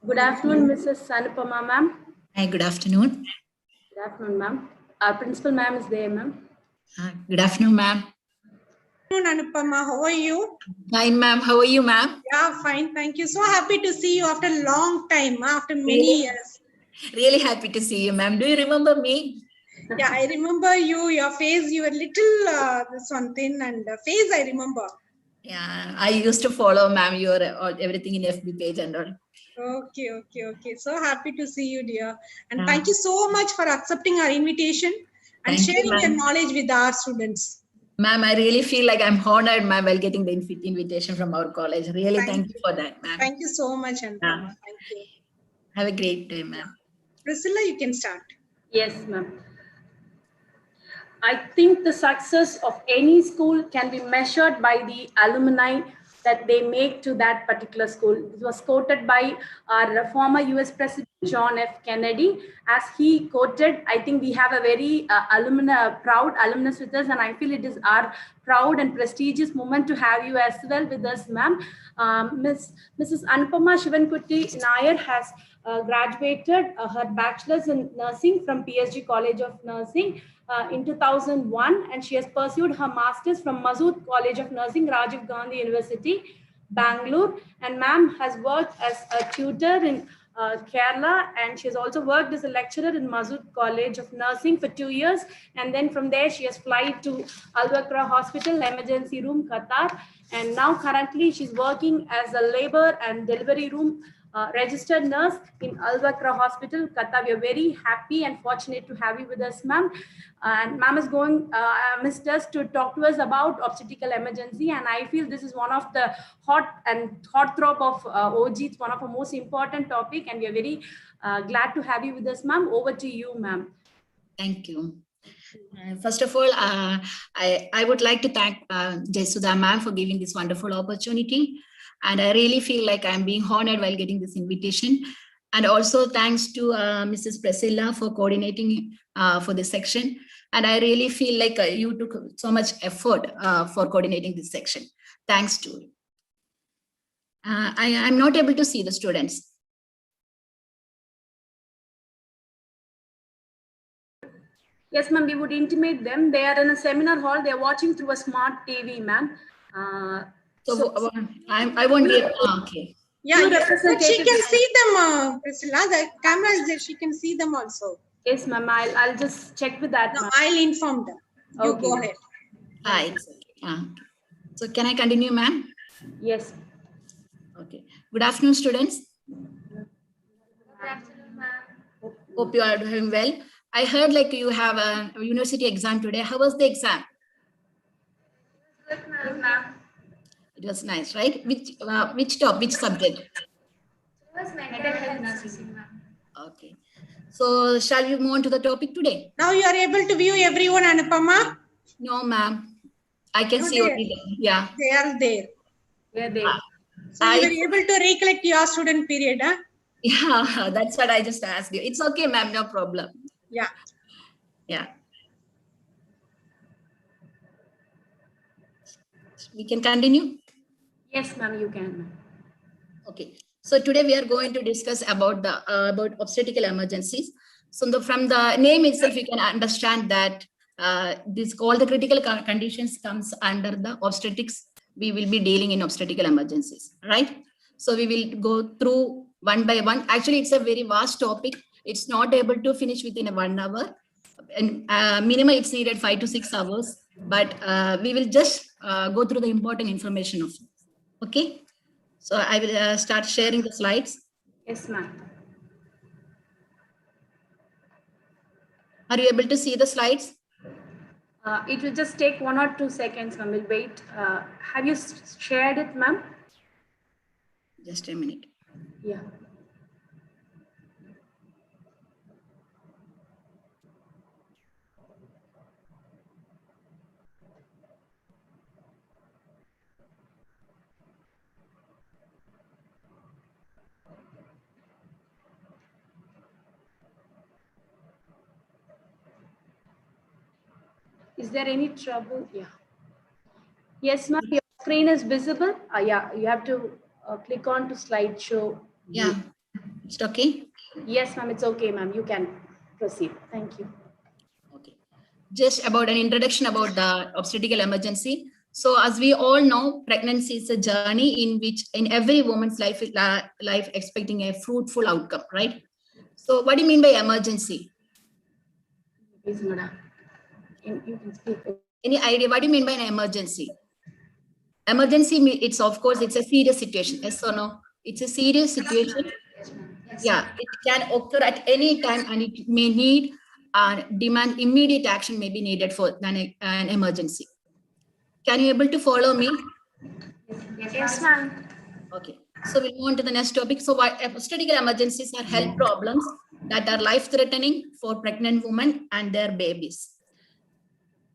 Good afternoon, Mrs. Anupama, ma'am. Hi, good afternoon. Good afternoon, ma'am. Our principal, ma'am, is there, ma'am. Good afternoon, ma'am. Good afternoon, Anupama. How are you? Fine, ma'am. How are you, ma'am? Yeah, fine. Thank you. So happy to see you after a long time, after many years. Really happy to see you, ma'am. Do you remember me? Yeah, I remember you, your face, you were little this one thin and face I remember. Yeah, I used to follow, ma'am, your everything in FB page and all. Okay. So happy to see you, dear. And thank you so much for accepting our invitation and sharing your knowledge with our students. Ma'am, I really feel like I'm honored, ma'am, while getting the invitation from our college. Really, thank you for that, ma'am. Thank you so much, Anupama. Thank you. Have a great day, ma'am. Priscilla, you can start. Yes, ma'am. I think the success of any school can be measured by the alumni that they make to that particular school. It was quoted by our former US President John F. Kennedy. As he quoted, I think we have a very proud alumnus with us, and I feel it is our proud and prestigious moment to have you as well with us, ma'am. Mrs. Anupama Shivankutti Nair has graduated her bachelor's in nursing from PSG College of Nursing in 2001, and she has pursued her master's from Masood College of Nursing, Rajiv Gandhi University, Bangalore. And ma'am has worked as a tutor in Kerala, and she has also worked as a lecturer in Masood College of Nursing for 2 years. And then from there, she has flown to Al Bakra Hospital, Emergency Room, Qatar. And now currently she's working as a labor and delivery room registered nurse in Al Bakra Hospital, Qatar. We are very happy and fortunate to have you with us, ma'am. And ma'am is going, missed us to talk to us about obstetrical emergency. And I feel this is one of the hot throb of OG. It's one of the most important topic. And we are very glad to have you with us, ma'am. Over to you, ma'am. Thank you. First of all, I would like to thank Jaisudha ma'am for giving this wonderful opportunity. And I really feel like I'm being honored while getting this invitation. And also thanks to Mrs. Priscilla for coordinating for this section. And I really feel like you took so much effort for coordinating this section. Thanks to you. I'm not able to see the students. Yes, ma'am, we would intimate them. They are in a seminar hall. They are watching through a smart TV, ma'am. I won't be okay. Yeah, but she can see them, Priscilla. The camera is there. She can see them also. Yes, ma'am. I'll just check with that. No, I'll inform them. You go ahead. It's okay. So can I continue, ma'am? Yes. Okay. Good afternoon, students. Good afternoon, ma'am. Hope you are doing well. I heard like you have a university exam today. How was the exam? Good, ma'am. It was nice, right? Which subject? It was mental health nursing, ma'am. Okay. So shall we move on to the topic today? Now you are able to view everyone, Anupama? No, ma'am. I can see only them. Yeah. They are there. They are there. So you were able to recollect your student period, huh? Yeah, that's what I just asked you. It's okay, ma'am. No problem. Yeah. Yeah. We can continue? Yes, ma'am, you can. Okay. So today we are going to discuss about the about obstetrical emergencies. So from the name itself, you can understand that all the critical conditions comes under the obstetrics. We will be dealing in obstetrical emergencies, right? So we will go through one by one. Actually, it's a very vast topic. It's not able to finish within 1 hour. And minimum, it's needed 5 to 6 hours. But we will just go through the important information of it. Okay. So I will start sharing the slides. Yes, ma'am. Are you able to see the slides? It will just take 1 or 2 seconds, ma'am. We'll wait. Have you shared it, ma'am? Just a minute. Yeah. Is there any trouble? Yeah. Yes, ma'am. Your screen is visible. Yeah, you have to click on to slideshow. Yeah. Is it okay? Yes, ma'am, it's okay, ma'am. You can proceed. Thank you. Okay. Just about an introduction about the obstetrical emergency. So as we all know, pregnancy is a journey in which in every woman's life expecting a fruitful outcome, right? So what do you mean by emergency? Please, madam. You can speak. Any idea what do you mean by an emergency? Emergency, it's of course, it's a serious situation. Yes or no? It's a serious situation. Yeah, it can occur at any time and it may need demand immediate action may be needed for an emergency. Can you able to follow me? Yes, ma'am. Okay, so we'll move on to the next topic. So what obstetrical emergencies are health problems that are life-threatening for pregnant women and their babies.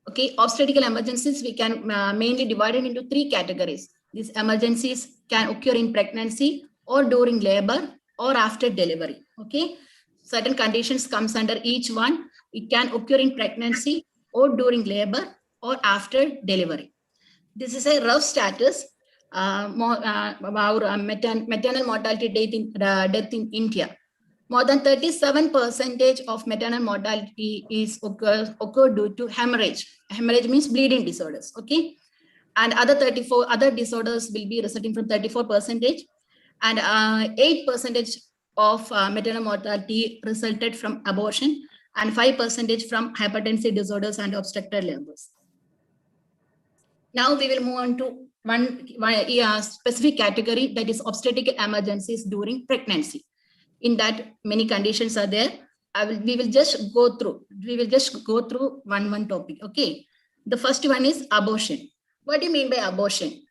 Okay, obstetrical emergencies we can mainly divide it into 3 categories. These emergencies can occur in pregnancy or during labor or after delivery. Okay, certain conditions comes under each one. It can occur in pregnancy or during labor or after delivery. This is a rough status about maternal mortality death in India. More than 37% of maternal mortality is occurred due to hemorrhage. Hemorrhage means bleeding disorders. Okay, and other disorders will be resulting from 34%, and 8% of maternal mortality resulted from abortion, and 5% from hypertensive disorders and obstructed labors. Now we will move on to one specific category, that is obstetrical emergencies during pregnancy. In that, many conditions are there. We will just go through one topic. Okay, the first one is abortion. What do you mean by abortion?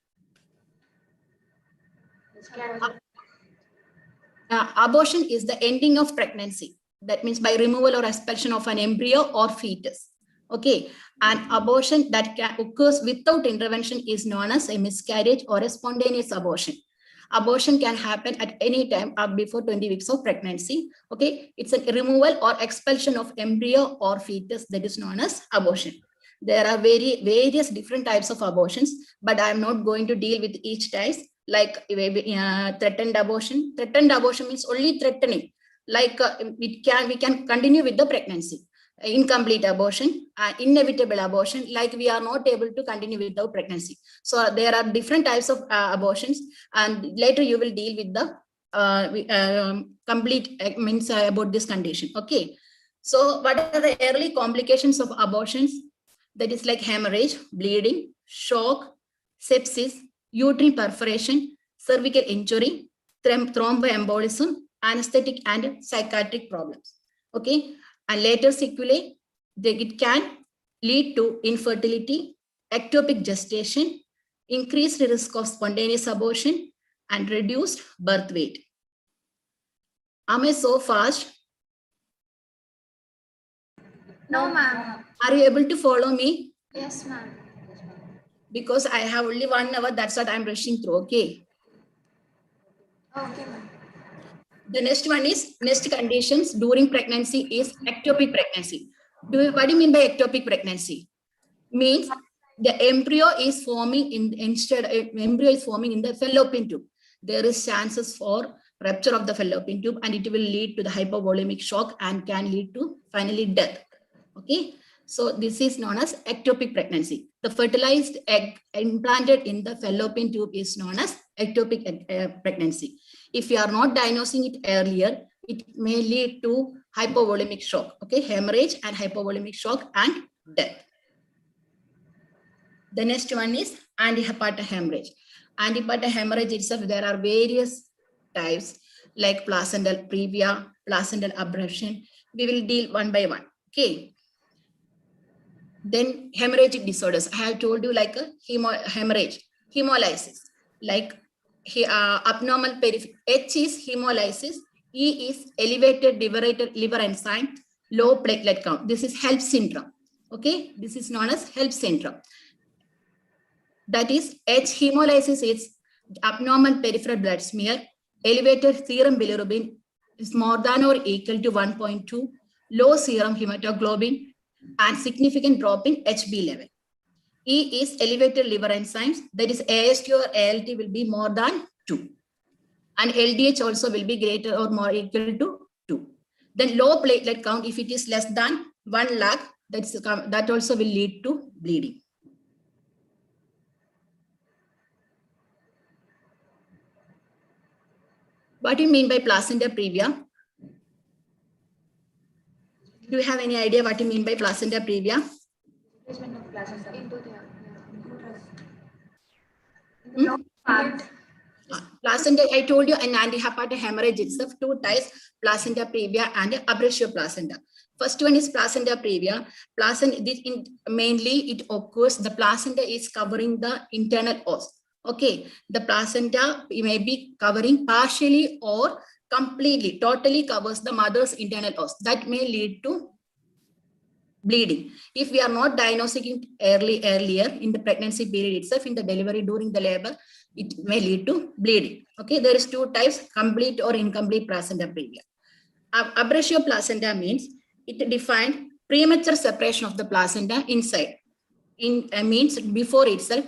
Abortion is the ending of pregnancy. That means by removal or expulsion of an embryo or fetus. Okay, and abortion that occurs without intervention is known as a miscarriage or a spontaneous abortion. Abortion can happen at any time before 20 weeks of pregnancy. Okay, it's a removal or expulsion of embryo or fetus that is known as abortion. There are various different types of abortions, but I am not going to deal with each type. Like threatened abortion. Threatened abortion means only threatening. Like we can continue with the pregnancy. Incomplete abortion, inevitable abortion, like we are not able to continue with the pregnancy. So there are different types of abortions, and later you will deal with the complete means about this condition. Okay, so what are the early complications of abortions? That is like hemorrhage, bleeding, shock, sepsis, uterine perforation, cervical injury, thromboembolism, anesthetic and psychiatric problems. Okay, and later sequelae, it can lead to infertility, ectopic gestation, increased risk of spontaneous abortion, and reduced birth weight. Am I so fast? No, ma'am. Are you able to follow me? Yes, ma'am. Because I have only 1 hour, that's what I'm rushing through. Okay. Okay, ma'am. The next one is, next conditions during pregnancy is ectopic pregnancy. What do you mean by ectopic pregnancy? Means the embryo is forming in the fallopian tube. There is chances for rupture of the fallopian tube, and it will lead to the hypovolemic shock and can lead to finally death. Okay, so this is known as ectopic pregnancy. The fertilized egg implanted in the fallopian tube is known as ectopic pregnancy. If you are not diagnosing it earlier, it may lead to hypovolemic shock, okay, hemorrhage and hypovolemic shock and death. The next one is antepartum hemorrhage. Antepartum hemorrhage itself, there are various types like placental previa, placental abruption. We will deal one by one. Okay. Then hemorrhagic disorders. I have told you like a hemorrhage, hemolysis, like abnormal periphery. H is hemolysis, E is elevated liver enzyme, low platelet count. This is HELLP syndrome. Okay, this is known as HELLP syndrome. That is, H hemolysis is abnormal peripheral blood smear, elevated serum bilirubin is more than or equal to 1.2, low serum hemoglobin, and significant drop in HB level. E is elevated liver enzymes, that is AST or ALT will be more than 2. and LDH also will be greater or more equal to 2. Then low platelet count, if it is less than 1 lakh, that also will lead to bleeding. What do you mean by placenta previa? Do you have any idea what you mean by placenta previa? Replacement of placenta into the Hmm? part. Placenta, I told you, an antihepatic hemorrhage itself, 2 types, placenta previa and abrasio placenta. First one is placenta previa. Mainly it occurs, the placenta is covering the internal os. Okay, the placenta may be covering partially or completely, totally covers the mother's internal os. That may lead to bleeding. If we are not diagnosing it earlier in the pregnancy period itself, in the delivery, during the labor, it may lead to bleeding. Okay, there is 2 types, complete or incomplete placenta previa. Abrasio placenta means it defined premature separation of the placenta inside. Means before itself,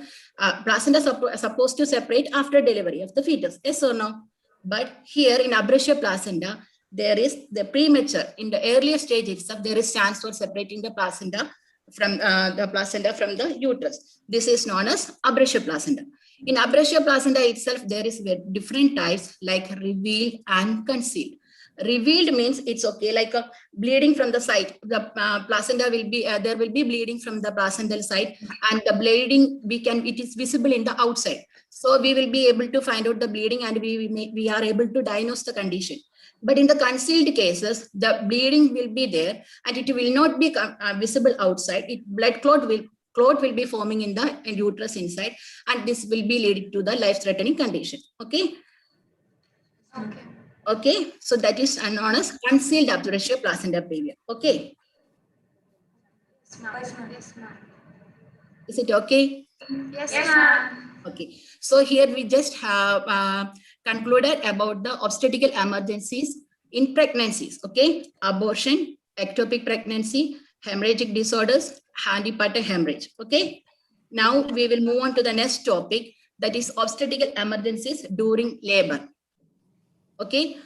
placenta supposed to separate after delivery of the fetus. Yes or no? But here in abrasio placenta, there is the premature, in the earlier stage itself, there is chance for separating the placenta from the uterus. This is known as abrasio placenta. In abrasio placenta itself, there is different types like revealed and concealed. Revealed means it's okay, like a bleeding from the side. The placenta will be, there will be bleeding from the placental side, and the bleeding, it is visible in the outside. So we will be able to find out the bleeding, and we are able to diagnose the condition. But in the concealed cases, the bleeding will be there and it will not be visible outside. Blood clot will be forming in the uterus inside, and this will be leading to the life-threatening condition. Okay. Okay. Okay, so that is known as concealed abrasio placenta previa. Okay. Yes, ma'am. Yes, ma'am. Is it okay? Yes, ma'am. Okay, so here we just have concluded about the obstetrical emergencies in pregnancies. Okay, abortion, ectopic pregnancy, hemorrhagic disorders, antepartum hemorrhage. Okay, now we will move on to the next topic, that is obstetrical emergencies during labor. Okay,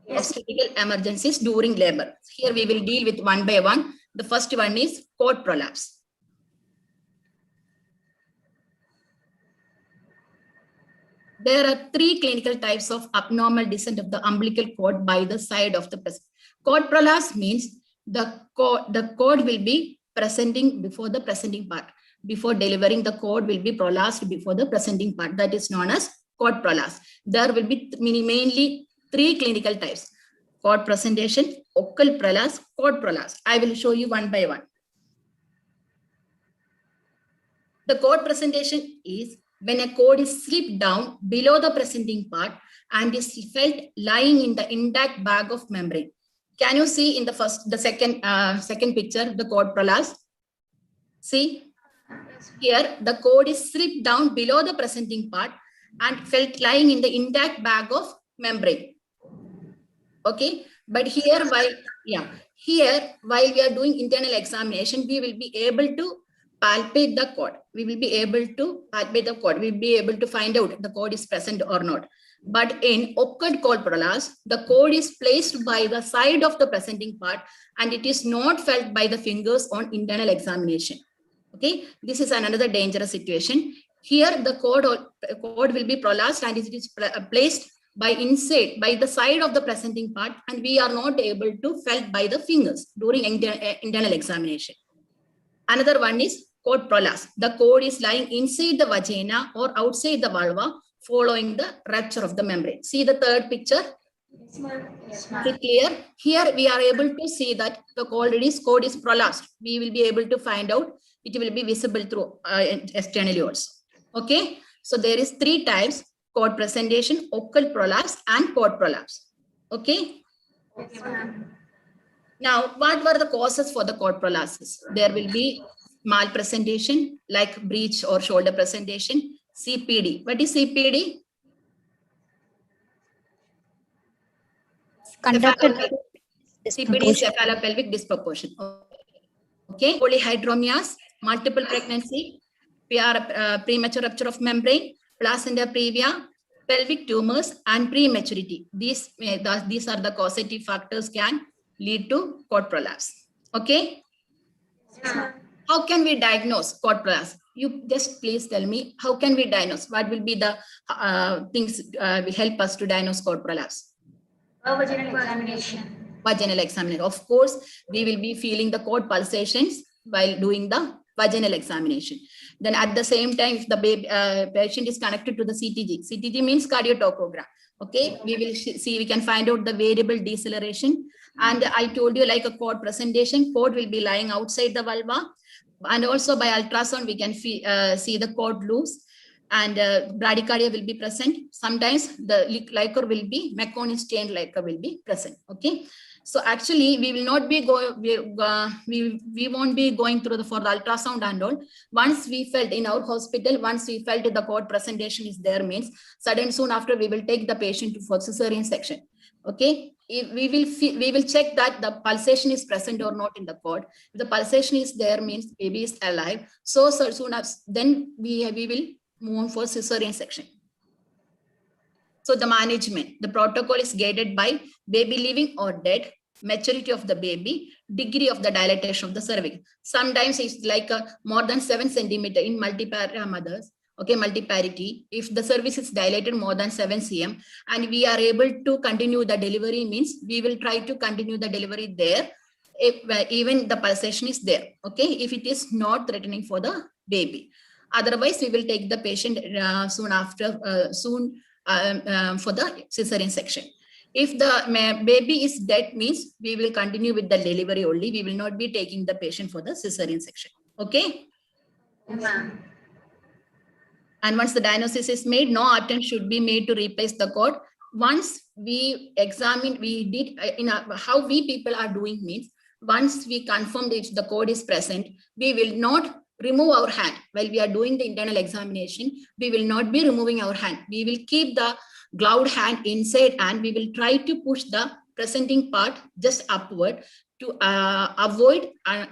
Yes. obstetrical emergencies during labor. Here we will deal with one by one. The first one is cord prolapse. There are 3 clinical types of abnormal descent of the umbilical cord by the side of the breast. Cord prolapse means the cord will be presenting before the presenting part. Before delivering, the cord will be prolapsed before the presenting part. That is known as cord prolapse. There will be mainly 3 clinical types: cord presentation, occult prolapse, cord prolapse. I will show you one by one. The cord presentation is when a cord is slipped down below the presenting part and is felt lying in the intact bag of membrane. Can you see in the second picture, the cord prolapse? See, here the cord is slipped down below the presenting part and felt lying in the intact bag of membrane. Okay, but here while we are doing internal examination, we will be able to palpate the cord. We will be able to palpate the cord. We will be able to find out the cord is present or not. But in occult cord prolapse, the cord is placed by the side of the presenting part and it is not felt by the fingers on internal examination. Okay, this is another dangerous situation. Here the cord will be prolapsed and it is placed by the side of the presenting part, and we are not able to felt by the fingers during internal examination. Another one is cord prolapse. The cord is lying inside the vagina or outside the vulva following the rupture of the membrane. See the third picture? Yes, ma'am. Yes, Is ma'am. it clear? Here we are able to see that the cord is prolapsed. We will be able to find out. It will be visible through externally also. Okay. So there is 3 types: cord presentation, occult prolapse, and cord prolapse. Okay. Okay, ma'am. Now, what were the causes for the cord prolapses? There will be malpresentation like breech or shoulder presentation, CPD. What is CPD? CPD is cephalopelvic disproportion. Okay. Polyhydramnias, multiple pregnancy, premature rupture of membrane, placenta previa, pelvic tumors, and prematurity. These are the causative factors can lead to cord prolapse. Okay. Yes, ma'am. How can we diagnose cord prolapse? You just please tell me, how can we diagnose? What will be the things will help us to diagnose cord prolapse? A vaginal examination. Vaginal examination. Of course, we will be feeling the cord pulsations while doing the vaginal examination. Then at the same time, if the patient is connected to the CTG, CTG means cardiotochogram. Okay, we will see, we can find out the variable deceleration. And I told you like a cord presentation, cord will be lying outside the vulva. And also by ultrasound, we can see the cord loose, and bradycardia will be present. Sometimes the liquor will be, meconium stained liquor will be present. Okay. So actually we will not be going, we won't be going through for the ultrasound and all. Once we felt in our hospital, once we felt the cord presentation is there, means soon after we will take the patient for cesarean section. Okay. If we will check that the pulsation is present or not in the cord. If the pulsation is there, means baby is alive. So soon as then we will move on for cesarean section. So the management, the protocol is guided by baby living or dead, maturity of the baby, degree of the dilatation of the cervix. Sometimes it's like more than 7 centimeter in multipara mothers. Okay, multiparity. If the cervix is dilated more than 7 cm and we are able to continue the delivery, means we will try to continue the delivery there, if even the pulsation is there. Okay, if it is not threatening for the baby. Otherwise, we will take the patient soon after, for the cesarean section. If the baby is dead, means we will continue with the delivery only. We will not be taking the patient for the cesarean section. Okay. Yes, ma'am. And once the diagnosis is made, no attempt should be made to replace the cord. Once we examine, we did how we people are doing, means once we confirmed if the cord is present, we will not remove our hand while we are doing the internal examination. We will not be removing our hand. We will keep the gloved hand inside and we will try to push the presenting part just upward to avoid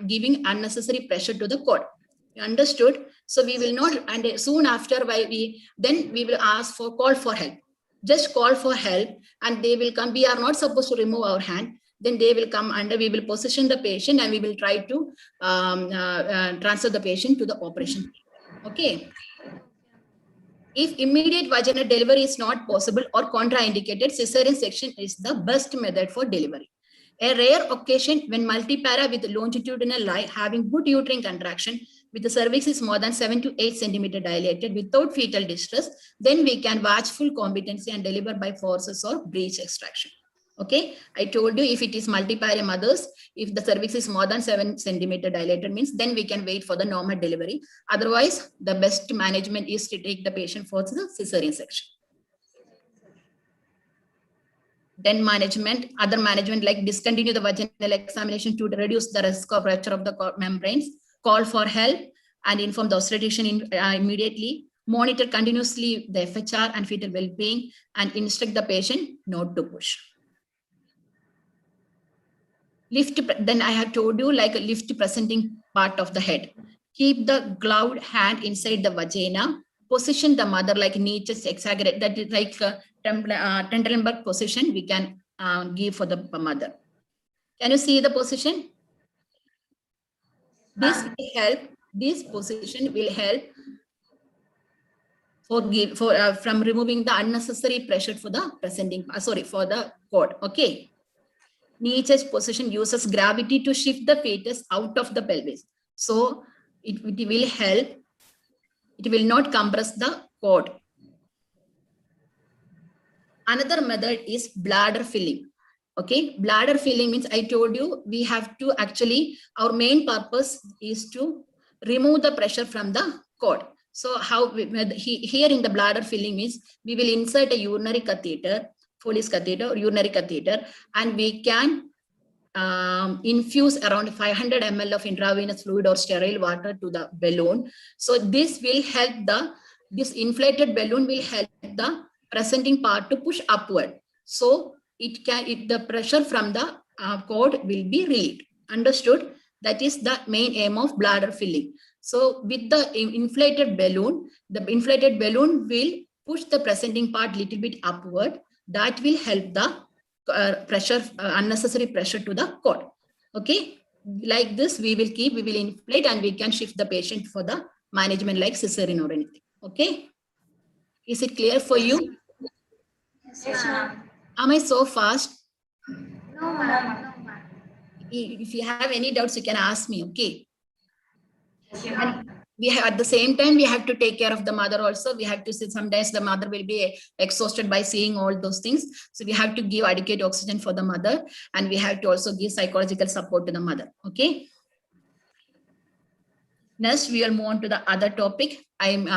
giving unnecessary pressure to the cord. You understood? So we will not, and soon after we will ask for call for help. Just call for help and they will come. We are not supposed to remove our hand. Then they will come and we will position the patient and we will try to transfer the patient to the operation. Okay. If immediate vaginal delivery is not possible or contraindicated, cesarean section is the best method for delivery. A rare occasion when multipara with longitudinal lie having good uterine contraction with the cervix is more than 7 to 8 centimeter dilated without fetal distress, then we can watch full competency and deliver by forceps or breech extraction. Okay, I told you if it is multipara mothers, if the cervix is more than 7 centimeter dilated, means then we can wait for the normal delivery. Otherwise, the best management is to take the patient for the cesarean section. Then management, other management like discontinue the vaginal examination to reduce the risk of rupture of the membranes, call for help and inform the obstetrician immediately, monitor continuously the FHR and fetal well-being and instruct the patient not to push. Lift, then I have told you like a lift presenting part of the head. Keep the gloved hand inside the vagina. Position the mother like Nietzsche's exaggerate, that is like Trendelenburg position we can give for the mother. Can you see the position? This will help. This position will help from removing the unnecessary pressure for the presenting, for the cord. Okay. Nietzsche's position uses gravity to shift the fetus out of the pelvis. So it will help. It will not compress the cord. Another method is bladder filling. Okay, bladder filling means I told you we have to actually, our main purpose is to remove the pressure from the cord. So how here in the bladder filling means we will insert a urinary catheter, Foley's catheter or urinary catheter, and we can infuse around 500 ml of intravenous fluid or sterile water to the balloon. So this will help this inflated balloon will help the presenting part to push upward. So the pressure from the cord will be relieved. Understood? That is the main aim of bladder filling. So with the inflated balloon, will push the presenting part little bit upward. That will help the pressure, unnecessary pressure to the cord. Okay, like this we will inflate and we can shift the patient for the management like cesarean or anything. Okay, is it clear for you? Yes, ma'am. Am I so fast? No, ma'am. No, ma'am. If you have any doubts, you can ask me. Okay. Yes, And ma'am. we have, at the same time, we have to take care of the mother also. We have to see, sometimes the mother will be exhausted by seeing all those things. So we have to give adequate oxygen for the mother, and we have to also give psychological support to the mother. Okay. Next, we will move on to the other topic. I'm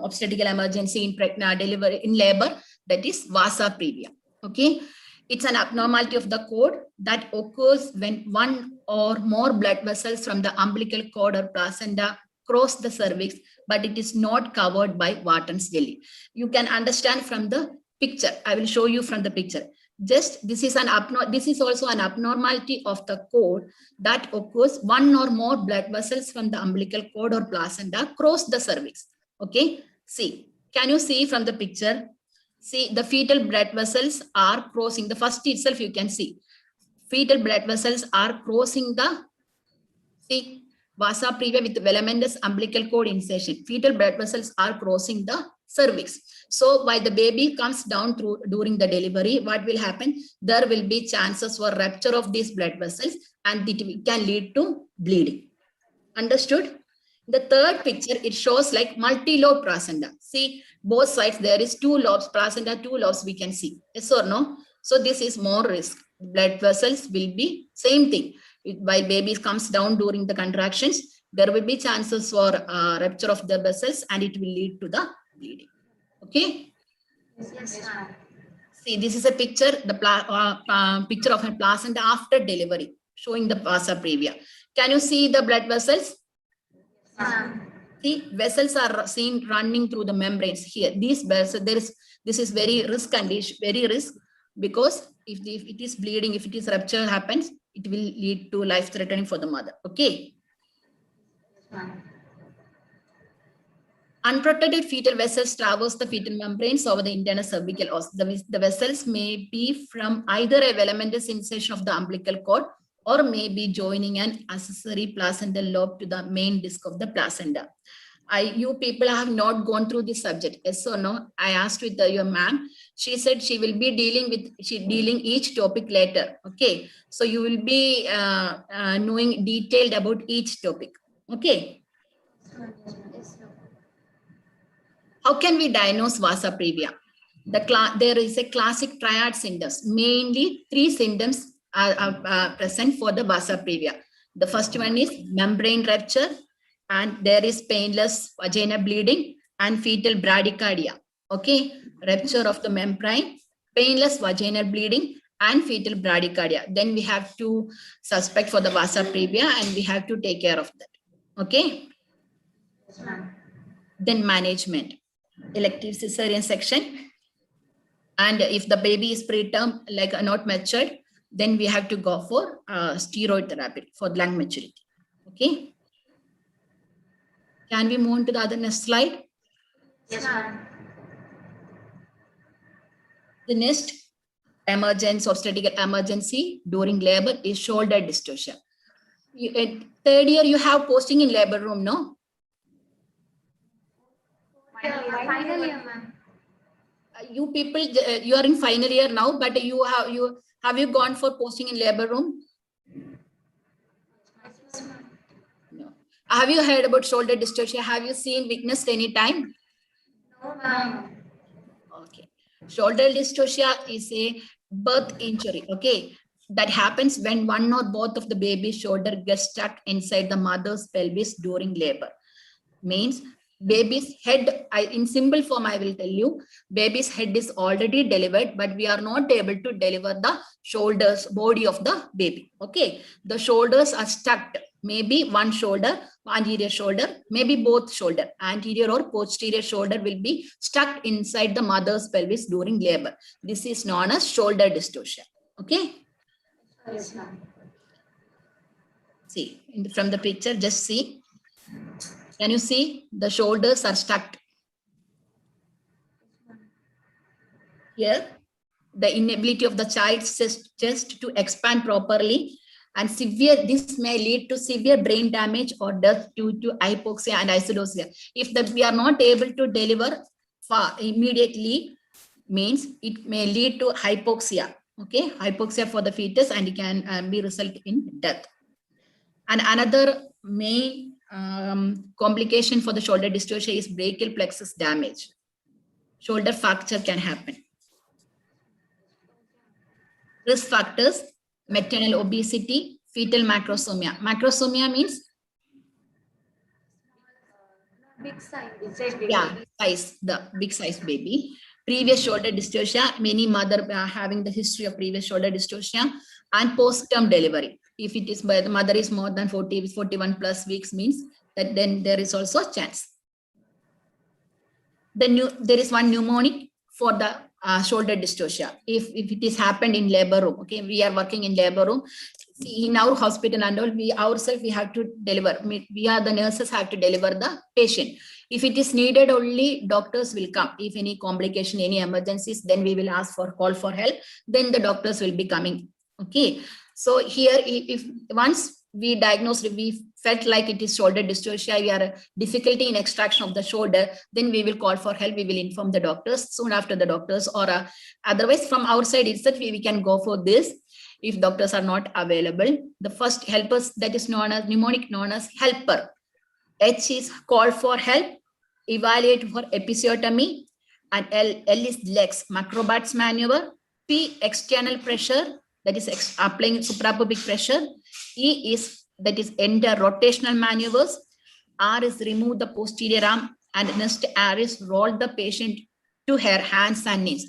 obstetrical emergency in delivery in labor, that is vasa previa. Okay. It's an abnormality of the cord that occurs when one or more blood vessels from the umbilical cord or placenta cross the cervix, but it is not covered by Wharton's jelly. You can understand from the picture. I will show you from the picture. Just this is also an abnormality of the cord that occurs one or more blood vessels from the umbilical cord or placenta cross the cervix. Okay. See, can you see from the picture? See, the fetal blood vessels are crossing. The first itself you can see. Fetal blood vessels are crossing the, see, vasa previa with velamentous umbilical cord insertion. Fetal blood vessels are crossing the cervix. So while the baby comes down during the delivery, what will happen? There will be chances for rupture of these blood vessels and it can lead to bleeding. Understood? The third picture, it shows like multi-lobe placenta. See, both sides, there is 2 lobes, placenta, 2 lobes we can see. Yes or no? So this is more risk. Blood vessels will be same thing. While baby comes down during the contractions, there will be chances for rupture of the vessels and it will lead to the bleeding. Okay? Yes, ma'am. See, this is a picture, the picture of a placenta after delivery, showing the vasa previa. Can you see the blood vessels? See, vessels are seen running through the membranes here. These vessels, this is very risk condition, very risk, because if it is bleeding, if it is rupture happens, it will lead to life-threatening for the mother. Okay. Unprotected fetal vessels traverse the fetal membranes over the internal cervical os. The vessels may be from either a velamentous insertion of the umbilical cord or may be joining an accessory placental lobe to the main disc of the placenta. You people have not gone through this subject, yes or no? I asked with your ma'am. She said she will be dealing each topic later. Okay, so you will be knowing detailed about each topic. Okay. How can we diagnose vasa previa? There is a classic triad symptoms. Mainly 3 symptoms are present for the vasa previa. The first one is membrane rupture, and there is painless vaginal bleeding and fetal bradycardia. Okay, rupture of the membrane, painless vaginal bleeding and fetal bradycardia. Then we have to suspect for the vasa previa and we have to take care of that. Okay. Then management, elective cesarean section. And if the baby is preterm, like not matured, then we have to go for steroid therapy for lung maturity. Okay. Can we move on to the other next slide? Yes, ma'am. The next emergency, obstetrical emergency during labor is shoulder dystocia. Third year, you have posting in labor room, no? Final year, ma'am. You people, you are in final year now, but have you gone for posting in labor room? No. Have you heard about shoulder dystocia? Have you witnessed any time? No, ma'am. Okay. Shoulder dystocia is a birth injury. Okay. That happens when one or both of the baby's shoulder gets stuck inside the mother's pelvis during labor. Means baby's head, in simple form, I will tell you, baby's head is already delivered, but we are not able to deliver the shoulders, body of the baby. Okay. The shoulders are stuck. Maybe one shoulder, anterior shoulder, maybe both shoulder, anterior or posterior shoulder will be stuck inside the mother's pelvis during labor. This is known as shoulder dystocia. Okay. Yes, ma'am. See, from the picture, just see. Can you see? The shoulders are stuck. here, the inability of the child's chest to expand properly, and this may lead to severe brain damage or death due to hypoxia and acidosia. If we are not able to deliver immediately, means it may lead to hypoxia, okay, hypoxia for the fetus, and it can be result in death. And another main complication for the shoulder dystocia is brachial plexus damage. Shoulder fracture can happen. Risk factors: maternal obesity, fetal macrosomia. Macrosomia means Big size. size, the big size baby. Previous shoulder dystocia, many mother having the history of previous shoulder dystocia, and post-term delivery. If it is by the mother is more than 41 plus weeks, means that then there is also a chance. There is one mnemonic for the shoulder dystocia. If it is happened in labor room, okay, we are working in labor room. See, in our hospital and all, we ourselves, we have to deliver. We are the nurses have to deliver the patient. If it is needed, only doctors will come. If any complication, any emergencies, then we will ask for call for help. Then the doctors will be coming. Okay. So here, if once we diagnosed, we felt like it is shoulder dystocia, we are difficulty in extraction of the shoulder, then we will call for help. We will inform the doctors soon after the doctors, or otherwise from our side itself, we can go for this. If doctors are not available, the first helpers, that is known as mnemonic known as helper. H is call for help, evaluate for episiotomy, and L is legs, Macrobat's maneuver. P, external pressure, that is applying suprapubic pressure. E is, that is enter rotational maneuvers. R is remove the posterior arm, and next R is roll the patient to her hands and knees.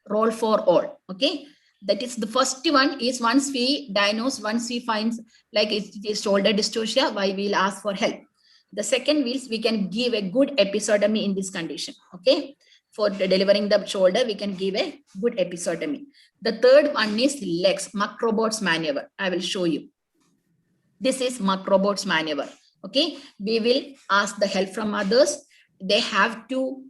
Roll for all. Okay. That is the first one is once we diagnose, once we find like it is shoulder dystocia, why we'll ask for help. The second is we can give a good episiotomy in this condition. Okay. For delivering the shoulder, we can give a good episiotomy. The third one is legs, Macrobat's maneuver. I will show you. This is Macrobat's maneuver. Okay. We will ask the help from others. They have to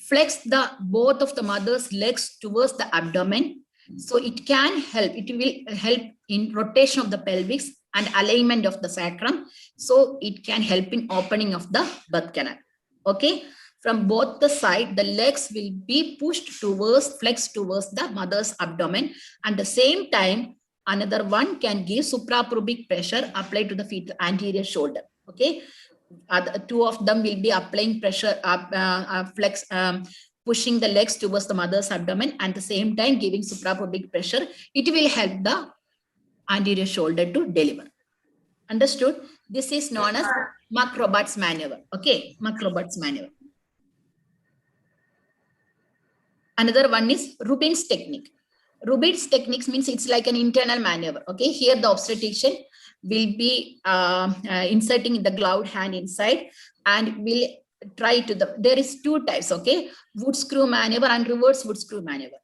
flex both of the mother's legs towards the abdomen. So it can help, it will help in rotation of the pelvis and alignment of the sacrum. So it can help in opening of the birth canal. Okay. From both the side, the legs will be pushed towards, flexed towards the mother's abdomen. And at the same time, another one can give suprapubic pressure applied to the fetal anterior shoulder. Okay. Two of them will be applying pressure, pushing the legs towards the mother's abdomen, and at the same time giving suprapubic pressure. It will help the anterior shoulder to deliver. Understood? This is known as Macrobat's maneuver. Okay, Macrobat's maneuver. Another one is Rubin's technique. Rubin's techniques means it's like an internal maneuver. Okay, here the obstetrician will be inserting the gloved hand inside and will try to there is two types. Okay, wood screw maneuver and reverse wood screw maneuver.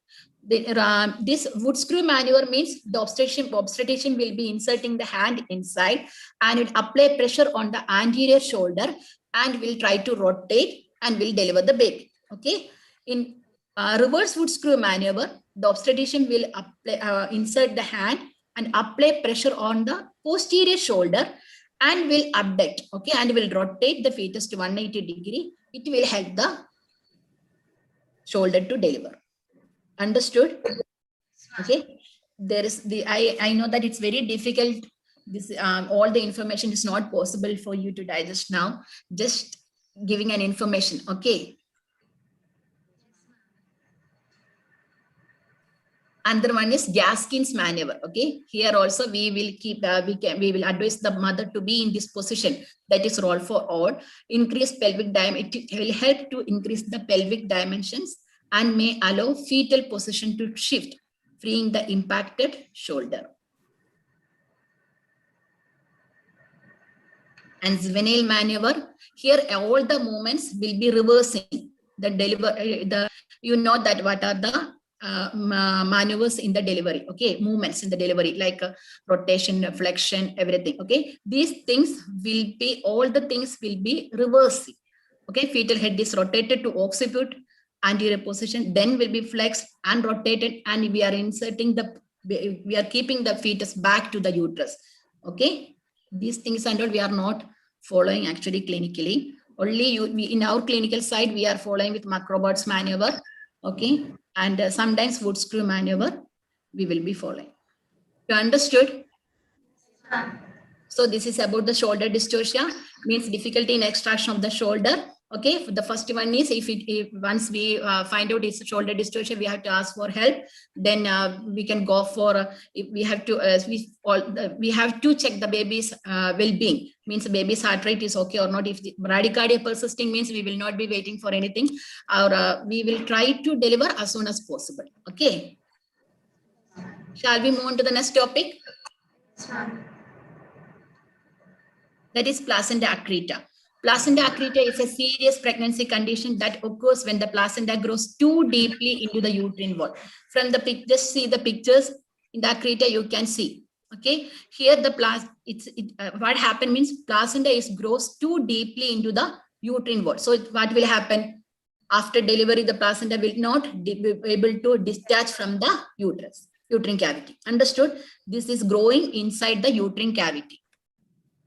This wood screw maneuver means the obstetrician will be inserting the hand inside and will apply pressure on the anterior shoulder and will try to rotate and will deliver the baby. Okay, in reverse wood screw maneuver, the obstetrician will apply, insert the hand and apply pressure on the posterior shoulder and will abduct, okay, and will rotate the fetus to 180 degree. It will help the shoulder to deliver. Understood? Okay. There is I know that it's very difficult. This all the information is not possible for you to digest now. Just giving an information. Okay. Another one is Gaskin's maneuver. Okay, here also we will keep we will advise the mother to be in this position, that is roll for all. Increase pelvic diameter. It will help to increase the pelvic dimensions and may allow fetal position to shift, freeing the impacted shoulder. And Zwenel maneuver. Here all the movements will be reversing the you know that what are the maneuvers in the delivery. Okay, movements in the delivery like rotation, flexion, everything. Okay, these things will be, all the things will be reversing. Okay, fetal head is rotated to occiput anterior position, then will be flexed and rotated, and we are inserting we are keeping the fetus back to the uterus. Okay, these things and all we are not following actually clinically. Only in our clinical side, we are following with Macrobert's maneuver. Okay, and sometimes wood screw maneuver we will be following. You understood? So this is about the shoulder dystocia, means difficulty in extraction of the shoulder. Okay, the first one is if once we find out it's shoulder dystocia, we have to ask for help. Then we can go for if we have to we have to check the baby's well-being, means the baby's heart rate is okay or not. If the bradycardia persisting, means we will not be waiting for anything, or we will try to deliver as soon as possible. Okay. Shall we move on to the next topic? That is placenta accreta. Placenta accreta is a serious pregnancy condition that occurs when the placenta grows too deeply into the uterine wall. From the picture, just see the pictures in the accreta, you can see. Okay, here the what happened means placenta grows too deeply into the uterine wall. So what will happen after delivery? The placenta will not be able to discharge from the uterine cavity. Understood? This is growing inside the uterine cavity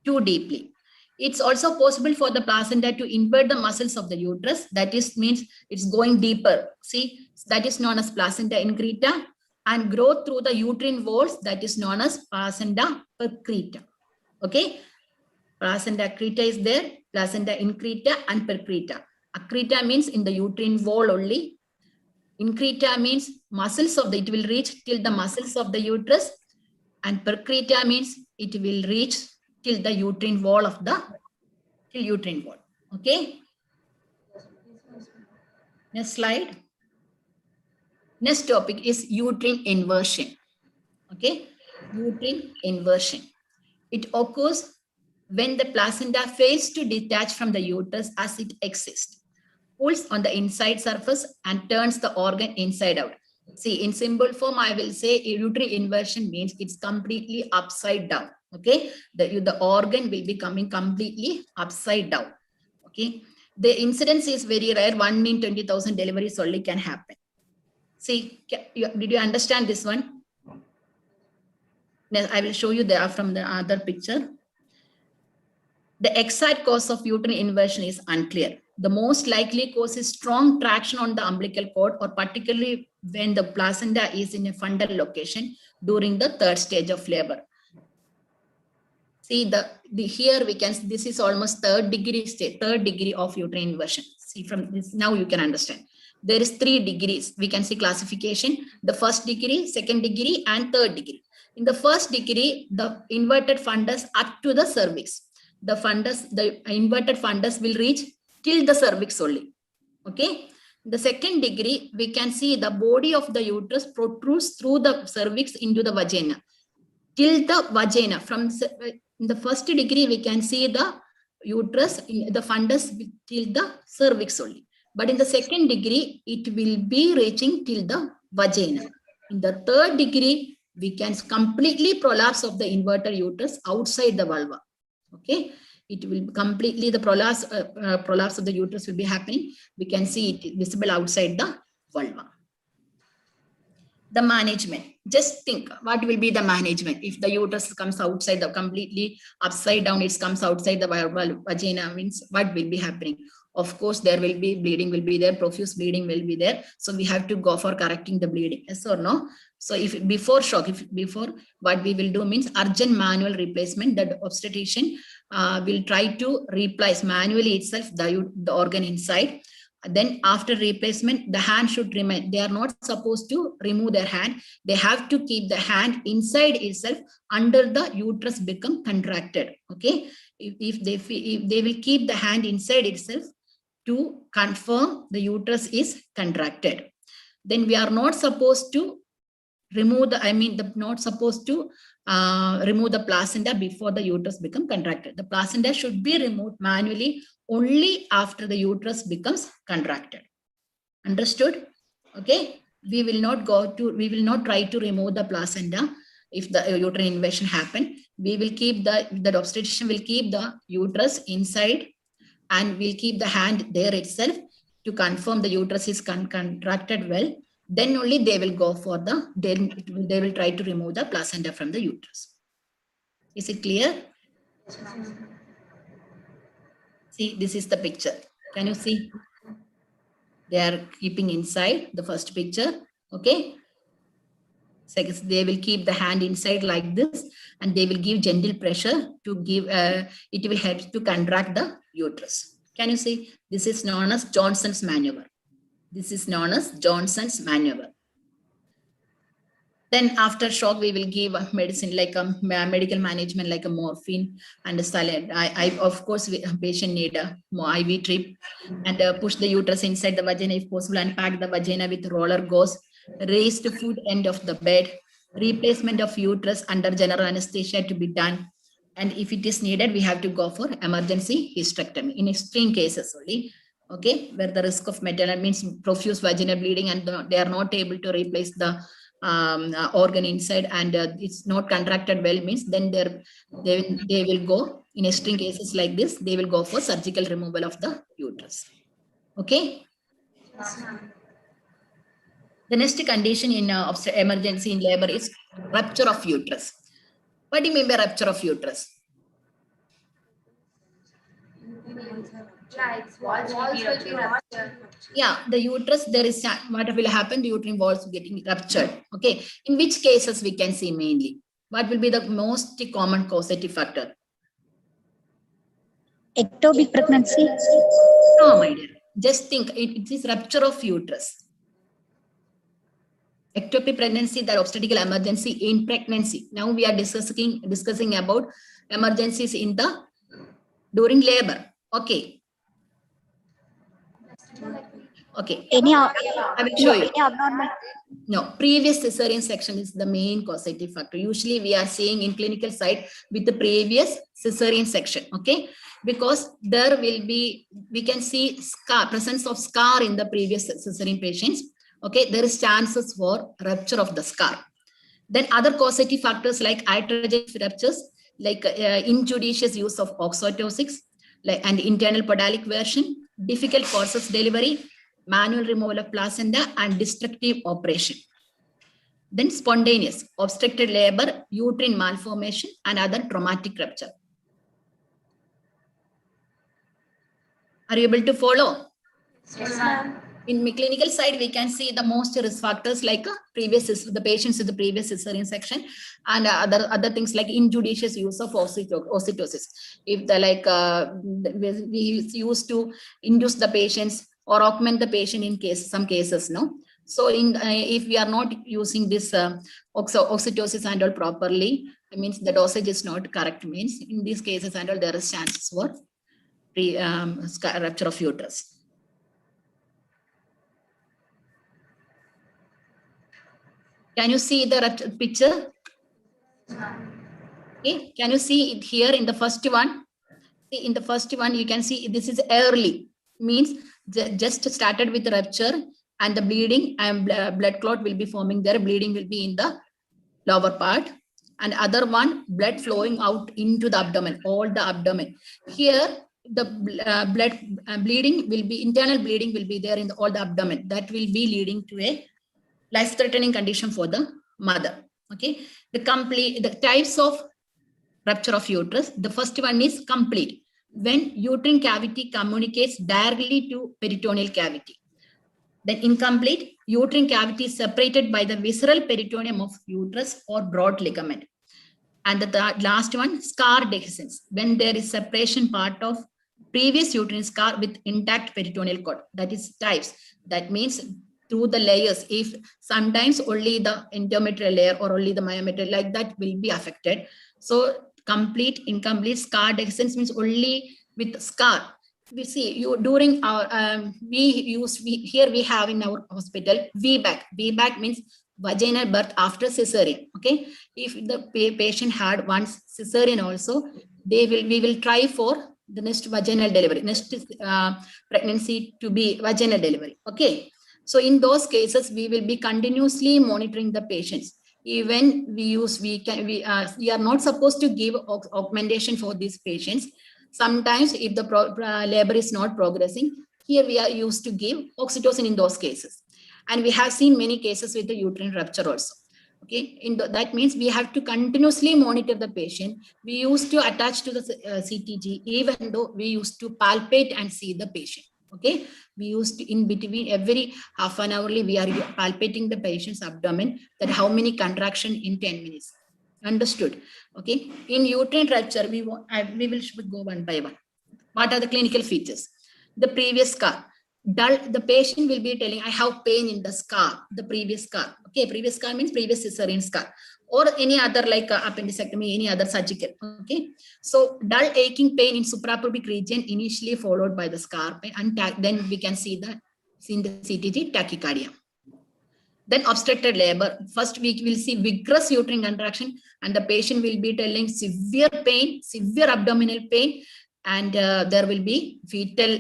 too deeply. It's also possible for the placenta to invert the muscles of the uterus. That means it's going deeper. See, that is known as placenta increta, and grow through the uterine walls. That is known as placenta percreta. Okay, placenta accreta is there, placenta increta and percreta. Accreta means in the uterine wall only. Increta means muscles of it will reach till the muscles of the uterus, and percreta means it will reach till the uterine wall of the uterine wall. Okay. Next slide. Next topic is uterine inversion. Okay, uterine inversion. It occurs when the placenta fails to detach from the uterus as it exists, pulls on the inside surface and turns the organ inside out. See, in symbol form, I will say uterine inversion means it's completely upside down. Okay, the organ will be coming completely upside down. Okay, the incidence is very rare. 1 in 20,000 deliveries only can happen. See, did you understand this one? Now, I will show you there from the other picture. The exact cause of uterine inversion is unclear. The most likely cause is strong traction on the umbilical cord, or particularly when the placenta is in a fundal location during the 3rd stage of labor. See, here we can, this is almost 3rd degree of uterine inversion. See, from this, now you can understand. There is 3 degrees. We can see classification, the 1st degree, 2nd degree, and 3rd degree. In the 1st degree, the inverted fundus up to the cervix. The inverted fundus will reach till the cervix only. Okay. The 2nd degree, we can see the body of the uterus protrudes through the cervix into the vagina. Till the vagina. From in the 1st degree, we can see the uterus, the fundus till the cervix only. But in the 2nd degree, it will be reaching till the vagina. In the 3rd degree, we can completely prolapse of the inverted uterus outside the vulva. Okay, it will completely, the prolapse of the uterus will be happening. We can see it visible outside the vulva. The management. Just think, what will be the management if the uterus comes outside the completely upside down? It comes outside the vagina. Means what will be happening? Of course, there will be bleeding will be there, profuse bleeding will be there. So we have to go for correcting the bleeding. Yes or no? So if before shock, what we will do means urgent manual replacement. The obstetrician will try to replace manually itself the organ inside. Then after replacement, the hand should remain. They are not supposed to remove their hand. They have to keep the hand inside itself under the uterus become contracted. Okay, if they will keep the hand inside itself to confirm the uterus is contracted. Then we are not supposed to remove not supposed to remove the placenta before the uterus become contracted. The placenta should be removed manually only after the uterus becomes contracted. Understood? Okay. We will not try to remove the placenta if the uterine invasion happen. We will keep the obstetrician will keep the uterus inside, and we'll keep the hand there itself to confirm the uterus is contracted well, then only they will go for they will try to remove the placenta from the uterus. Is it clear? See, this is the picture. Can you see? They are keeping inside the first picture. Okay. Second, they will keep the hand inside like this, and they will give gentle pressure to give, it will help to contract the uterus. Can you see? This is known as Johnson's maneuver. This is known as Johnson's maneuver. Then after shock, we will give a medicine like a medical management like a morphine and a saline. Of course, patient need a IV drip and push the uterus inside the vagina if possible, and pack the vagina with roller gauze, raised foot end of the bed, replacement of uterus under general anesthesia to be done. And if it is needed, we have to go for emergency hysterectomy in extreme cases only. Okay, where the risk of maternal means profuse vaginal bleeding and they are not able to replace the organ inside and it's not contracted well, means then they will go in extreme cases like this, they will go for surgical removal of the uterus. Okay. The next condition in emergency in labor is rupture of uterus. What do you mean by rupture of uterus? Walls will be ruptured. Yeah, the uterus, there is what will happen, the uterine walls getting ruptured. Okay, in which cases we can see mainly? What will be the most common causative factor? Ectopic pregnancy. No, my dear. Just think, it is rupture of uterus. Ectopic pregnancy, the obstetrical emergency in pregnancy. Now we are discussing about emergencies in the during labor. Okay. Okay. Any I will show you. any abnormal. No, previous cesarean section is the main causative factor. Usually we are seeing in clinical side with the previous cesarean section. Okay. Because there will be, we can see presence of scar in the previous cesarean patients. Okay. There is chances for rupture of the scar. Then other causative factors like iatrogenic ruptures, like injudicious use of oxytocin, like and internal podalic version, difficult forceps delivery, manual removal of placenta, and destructive operation. Then spontaneous, obstructed labor, uterine malformation, and other traumatic rupture. Are you able to follow? Yes, ma'am. In clinical side, we can see the most risk factors like the patients with the previous cesarean section and other things like injudicious use of oxytocin. If the we used to induce the patients or augment the patient in some cases, no. So if we are not using this oxytocin and all properly, it means the dosage is not correct. Means in these cases and all there is chances for rupture of uterus. Can you see the picture? Okay. Can you see it here in the first one? See, in the first one, you can see this is early, means just started with rupture and the bleeding and blood clot will be forming there. Bleeding will be in the lower part, and other one blood flowing out into the abdomen, all the abdomen. Here, the bleeding will be, internal bleeding will be there in all the abdomen. That will be leading to a life-threatening condition for the mother. Okay, the types of rupture of uterus. The first one is complete, when uterine cavity communicates directly to peritoneal cavity. Then incomplete, uterine cavity is separated by the visceral peritoneum of uterus or broad ligament. And the last one, scar dehiscence, when there is separation part of previous uterine scar with intact peritoneal cord. That is types. That means through the layers, if sometimes only the endometrial layer or only the myometrial, like that will be affected. So complete, incomplete, scar dehiscence means only with scar. We see you during our here we have in our hospital VBAC. VBAC means vaginal birth after cesarean. Okay, if the patient had once cesarean also, we will try for the next vaginal delivery, next pregnancy to be vaginal delivery. Okay. So in those cases, we will be continuously monitoring the patients. Even we are not supposed to give augmentation for these patients. Sometimes if the labor is not progressing, Here we are used to give oxytocin in those cases. And we have seen many cases with the uterine rupture also. Okay, that means we have to continuously monitor the patient. We used to attach to the CTG, even though we used to palpate and see the patient. Okay, we used to, in between every half an hourly, we are palpating the patient's abdomen, that how many contraction in 10 minutes. Understood? Okay, in uterine rupture, we will go one by one. What are the clinical features? The previous scar. The patient will be telling, I have pain in the scar, the previous scar. Okay, previous scar means previous cesarean scar, or any other like appendectomy, any other surgical. Okay, so dull aching pain in suprapubic region initially followed by the scar pain, and then we can see in the CTG tachycardia. Then obstructed labor. First we will see vigorous uterine contraction, and the patient will be telling severe pain, severe abdominal pain, and there will be fetal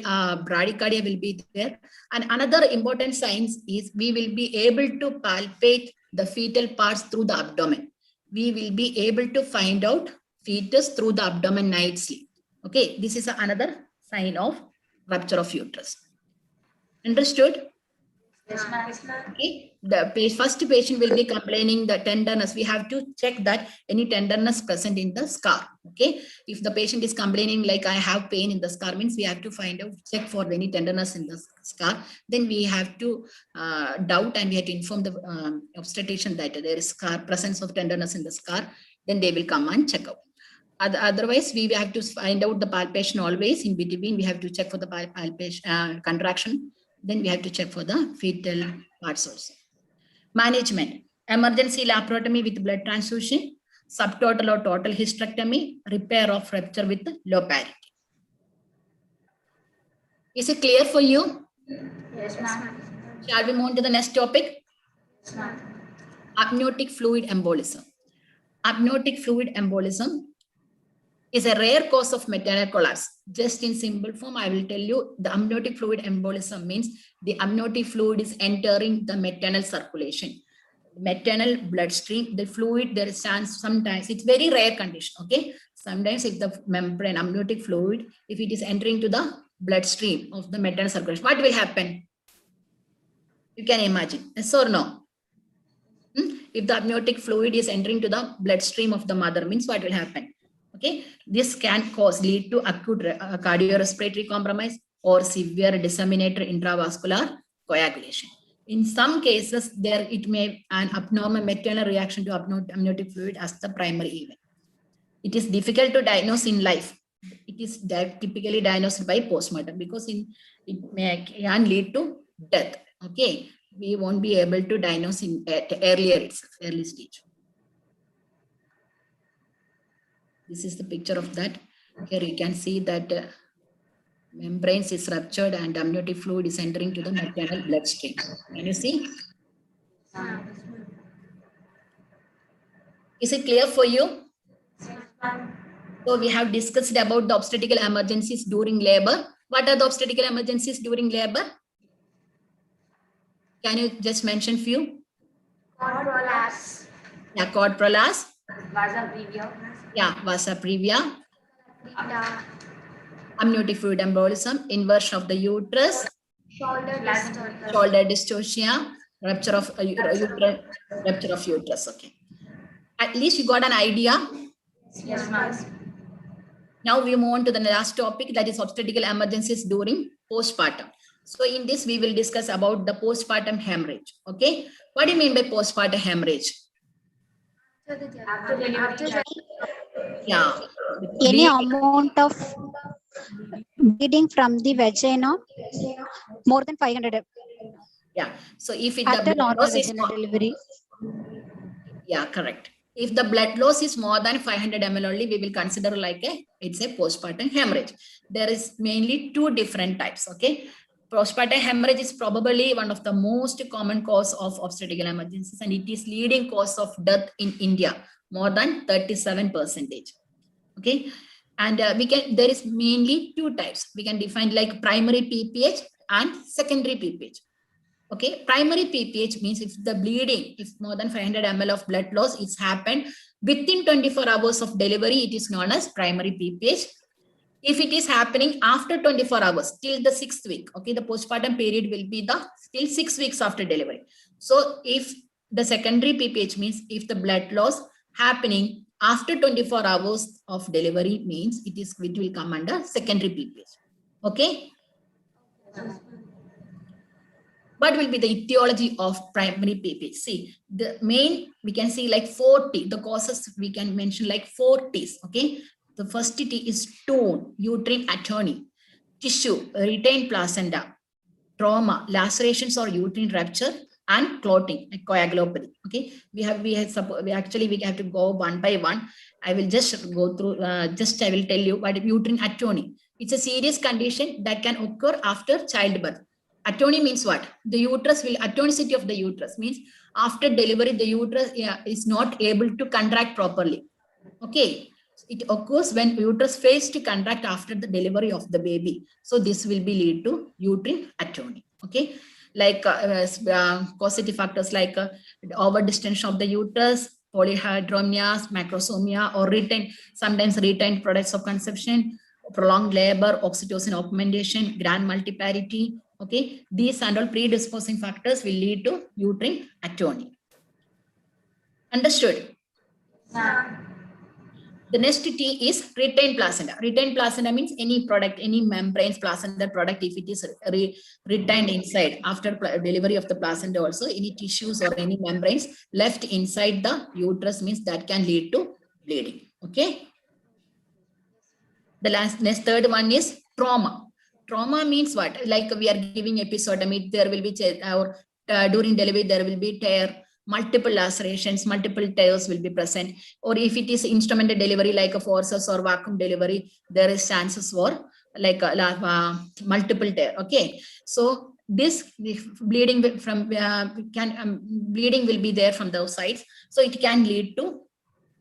bradycardia will be there. And another important signs is we will be able to palpate the fetal parts through the abdomen. We will be able to find out fetus through the abdomen nicely. Okay, this is another sign of rupture of uterus. Understood? Yes, ma'am. Okay, the first patient will be complaining the tenderness. We have to check that any tenderness present in the scar. Okay, if the patient is complaining like I have pain in the scar, means we have to find out, check for any tenderness in the scar. Then we have to doubt, and we have to inform the obstetrician that there is scar, presence of tenderness in the scar. Then they will come and check out. Otherwise, we have to find out the palpation always. In between, we have to check for the palpation contraction. Then we have to check for the fetal parts also. Management: emergency laparotomy with blood transfusion, subtotal or total hysterectomy, repair of rupture with low parity. Is it clear for you? Yes, ma'am. Shall we move on to the next topic? Yes, ma'am. Amniotic fluid embolism. Amniotic fluid embolism is a rare cause of maternal collapse. Just in simple form, I will tell you the amniotic fluid embolism means the amniotic fluid is entering the maternal circulation, maternal bloodstream. The fluid there stands sometimes, it's very rare condition. Okay, sometimes if the membrane amniotic fluid, if it is entering to the bloodstream of the maternal circulation, what will happen? You can imagine, yes or no? If the amniotic fluid is entering to the bloodstream of the mother, means what will happen? Okay, this can lead to acute cardiorespiratory compromise or severe disseminated intravascular coagulation. In some cases, it may an abnormal maternal reaction to amniotic fluid as the primary event. It is difficult to diagnose in life. It is typically diagnosed by postmortem because it can lead to death. Okay, we won't be able to diagnose at early stage. This is the picture of that. Here you can see that membranes is ruptured and amniotic fluid is entering to the maternal bloodstream. Can you see? Is it clear for you? So we have discussed about the obstetrical emergencies during labor. What are the obstetrical emergencies during labor? Can you just mention few? Cord prolapse. Yeah, cord prolapse. Vasa previa. Yeah, vasa previa. Amniotic fluid embolism, inversion of the uterus, shoulder dystocia, rupture of uterus. Okay. At least you got an idea. Yes, ma'am. Now we move on to the last topic, that is obstetrical emergencies during postpartum. So in this, we will discuss about the postpartum hemorrhage. Okay. What do you mean by postpartum hemorrhage? After delivery. Yeah. Any amount of bleeding from the vagina more than 500 Yeah. So if it, after the blood normal loss is vaginal delivery. yeah, correct. If the blood loss is more than 500 ml only, we will consider like it's a postpartum hemorrhage. There is mainly two different types. Okay. Postpartum hemorrhage is probably one of the most common cause of obstetrical emergencies, and it is leading cause of death in India, more than 37%. Okay. And there is mainly two types. We can define like primary PPH and secondary PPH. Okay, primary PPH means if the bleeding, if more than 500 ml of blood loss is happened within 24 hours of delivery, it is known as primary PPH. If it is happening after 24 hours, till the 6th week, okay, the postpartum period will be the still 6 weeks after delivery. So if the secondary PPH means if the blood loss happening after 24 hours of delivery means it will come under secondary PPH. Okay. What will be the etiology of primary PPH? See, the main, we can see like 4 T, the causes we can mention like 4 T's, okay? The first T is tone, uterine atony, tissue, retained placenta, trauma, lacerations or uterine rupture, and clotting, like coagulopathy, okay? We have to go one by one. I will just go through, I will tell you what uterine atony. It's a serious condition that can occur after childbirth. Atony means what? The uterus will, atonicity of the uterus means after delivery, the uterus is not able to contract properly. Okay. It occurs when uterus fails to contract after the delivery of the baby. So this will be lead to uterine atony. Okay. Like causative factors like over distension of the uterus, polyhydramnias, macrosomia, or sometimes retained products of conception, prolonged labor, oxytocin augmentation, grand multiparity. Okay, these and all predisposing factors will lead to uterine atony. Understood? The next T is retained placenta. Retained placenta means any product, any membranes placenta product, if it is retained inside after delivery of the placenta also, any tissues or any membranes left inside the uterus means that can lead to bleeding. Okay. The next third one is trauma. Trauma means what? Like we are giving episiotomy, there will be during delivery, there will be tear, multiple lacerations, multiple tears will be present. Or if it is instrumented delivery, like a forceps or vacuum delivery, there is chances for like multiple tear. Okay. So this bleeding from bleeding will be there from those sides. So it can lead to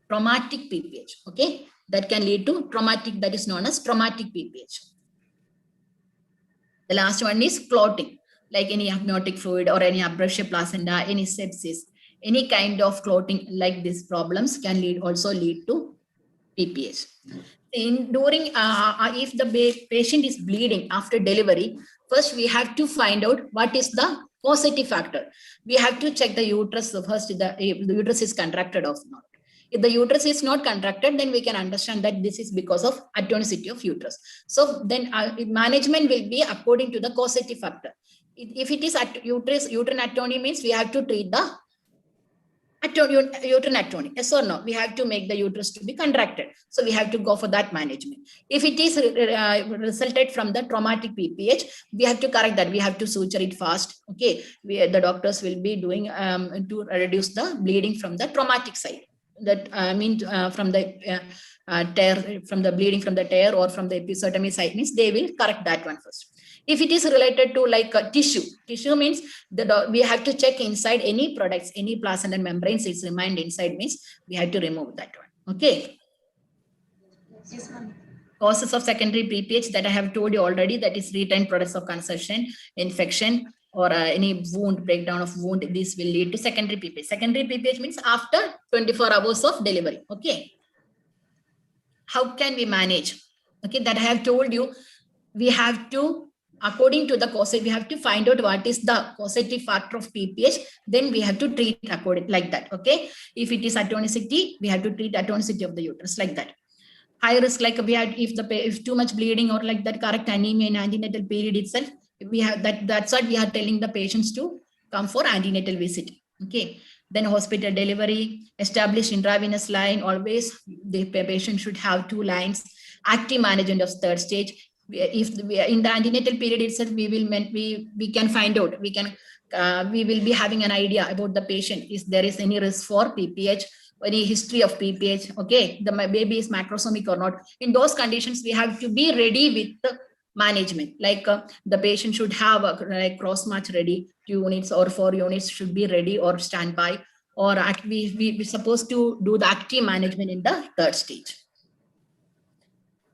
traumatic PPH. Okay. That can lead to traumatic, that is known as traumatic PPH. The last one is clotting, like any amniotic fluid or any abruption placenta, any sepsis, any kind of clotting like these problems can also lead to PPH. During if the patient is bleeding after delivery, first we have to find out what is the causative factor. We have to check the uterus first, if the uterus is contracted or not. If the uterus is not contracted, then we can understand that this is because of atonicity of uterus. So then management will be according to the causative factor. If it is uterine atony means we have to treat the uterine atony. Yes or no? We have to make the uterus to be contracted. So we have to go for that management. If it is resulted from the traumatic PPH, we have to correct that. We have to suture it fast. Okay. The doctors will be doing to reduce the bleeding from the traumatic side. That from the tear, from the bleeding from the tear or from the episiotomy side means they will correct that one first. If it is related to like tissue means we have to check inside any products, any placenta membranes is remained inside means we have to remove that one. Okay. Yes, ma'am. Causes of secondary PPH that I have told you already, that is retained products of conception, infection, or any wound, breakdown of wound, this will lead to secondary PPH. Secondary PPH means after 24 hours of delivery. Okay. How can we manage? Okay, that I have told you, we have to, according to the causative, we have to find out what is the causative factor of PPH, then we have to treat according like that. Okay. If it is atonicity, we have to treat atonicity of the uterus like that. High risk, like we had, if too much bleeding or like that, correct anemia in antenatal period itself, we have that's what we are telling the patients to come for antenatal visit. Okay. Then hospital delivery, established intravenous line, always the patient should have 2 lines. Active management of third stage. If we in the antenatal period itself, we can find out, we will be having an idea about the patient, is there is any risk for PPH, any history of PPH. Okay, the baby is macrosomic or not. In those conditions, we have to be ready with the management, like the patient should have like cross match ready, 2 units or 4 units should be ready or standby, or we supposed to do the active management in the third stage.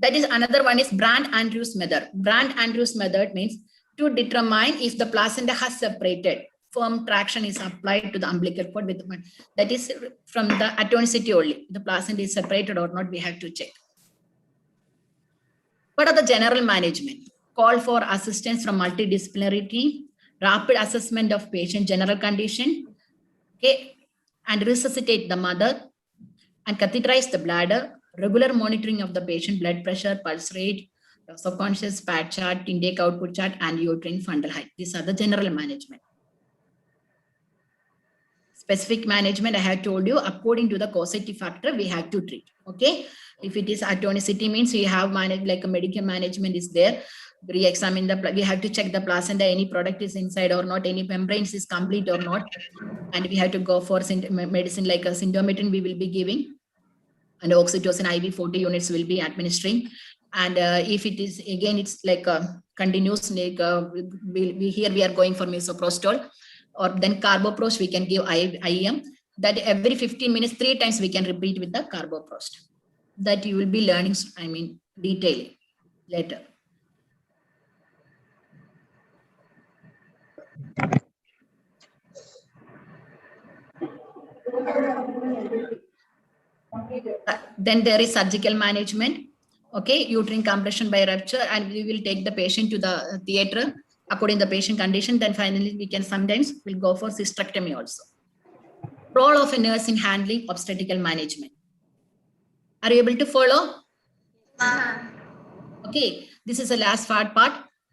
That is another one is Brandt-Andrews method. Brandt-Andrews method means to determine if the placenta has separated, firm traction is applied to the umbilical cord with that is from the atonicity only. The placenta is separated or not, we have to check. What are the general management? Call for assistance from multidisciplinary team, rapid assessment of patient general condition, okay, and resuscitate the mother and catheterize the bladder, regular monitoring of the patient blood pressure, pulse rate, loss of conscious, PAT chart, intake output chart, and uterine fundal height. These are the general management. Specific management, I have told you, according to the causative factor, we have to treat. Okay. If it is atonicity, means we have managed like a medical management is there. Re-examine the, we have to check the placenta, any product is inside or not, any membranes is complete or not. And we have to go for medicine like a Sindometrin we will be giving. And oxytocin IV 40 units will be administering. And if it is, again, it's like a continuous, like here we are going for misoprostol, or then carboprost, we can give IM. That every 15 minutes, 3 times we can repeat with the carboprost. That you will be learning, I mean, detail later. Then there is surgical management. Okay, uterine compression by rupture, and we will take the patient to the theater according to the patient condition. Then finally, we can sometimes will go for cystectomy also. Role of a nurse in handling obstetrical management. Are you able to follow? Okay, this is the last part.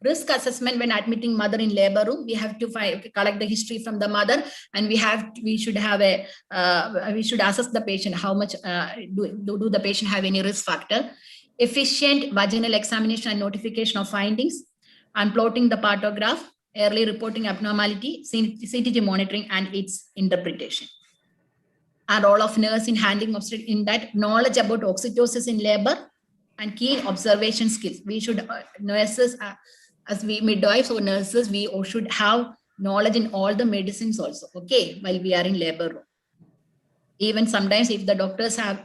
Risk assessment when admitting mother in labor room. We have to collect the history from the mother, and we should assess the patient. How much do the patient have any risk factor? Efficient vaginal examination and notification of findings, and plotting the partograph, early reporting abnormality, CTG monitoring and its interpretation. And role of nurse in handling obstetric, in that knowledge about oxytocin in labor and keen observation skills. We should nurses, as we midwives or nurses, we should have knowledge in all the medicines also. Okay, while we are in labor room. Even sometimes if the doctors have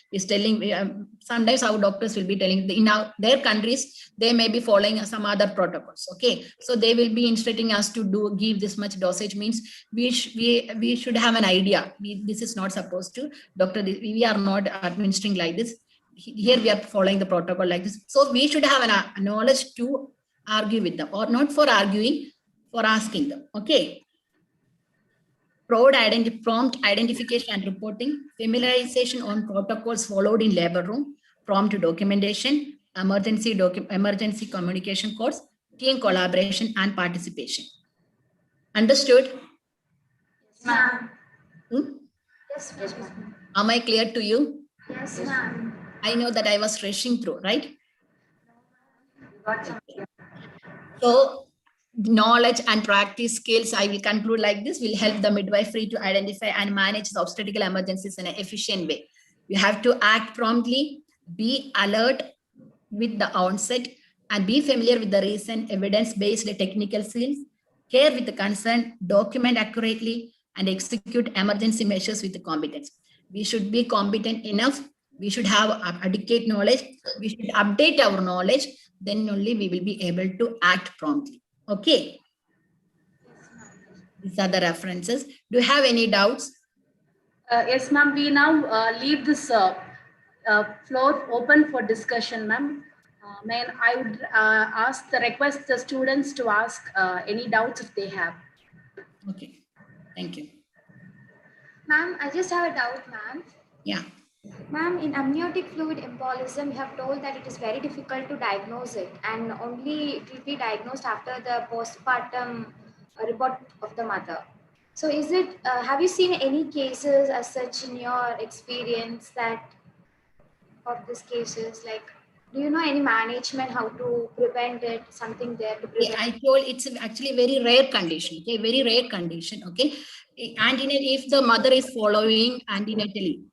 is telling, sometimes our doctors will be telling, in their countries, they may be following some other protocols. Okay, so they will be instructing us to give this much dosage, means we should have an idea. This is not supposed to, doctor, we are not administering like this. Here we are following the protocol like this. So we should have a knowledge to argue with them, or not for arguing, for asking them. Okay. Prompt identification and reporting, familiarization on protocols followed in labor room, prompt documentation, emergency communication course, team collaboration and participation. Understood? Yes, ma'am. Yes, ma'am. Am I clear to you? Yes, ma'am. I know that I was rushing through, right? So, knowledge and practice skills, I will conclude like this, will help the midwifery to identify and manage the obstetrical emergencies in an efficient way. You have to act promptly, be alert with the onset, and be familiar with the recent evidence-based technical skills, care with the concern, document accurately, and execute emergency measures with the competence. We should be competent enough. We should have adequate knowledge. We should update our knowledge. Then only we will be able to act promptly. Okay. These are the references. Do you have any doubts? Yes, ma'am. We now leave this floor open for discussion, ma'am. Ma'am, I would request the students to ask any doubts if they have. Okay. Thank you. Ma'am, I just have a doubt, ma'am. Yeah. Ma'am, in amniotic fluid embolism, you have told that it is very difficult to diagnose it, and only it will be diagnosed after the postpartum report of the mother. So is it, have you seen any cases as such in your experience that of these cases? Like, do you know any management, how to prevent it, something there to prevent? Yeah, I told it's actually a very rare condition. Okay, very rare condition. Okay. If the mother is following antenatally,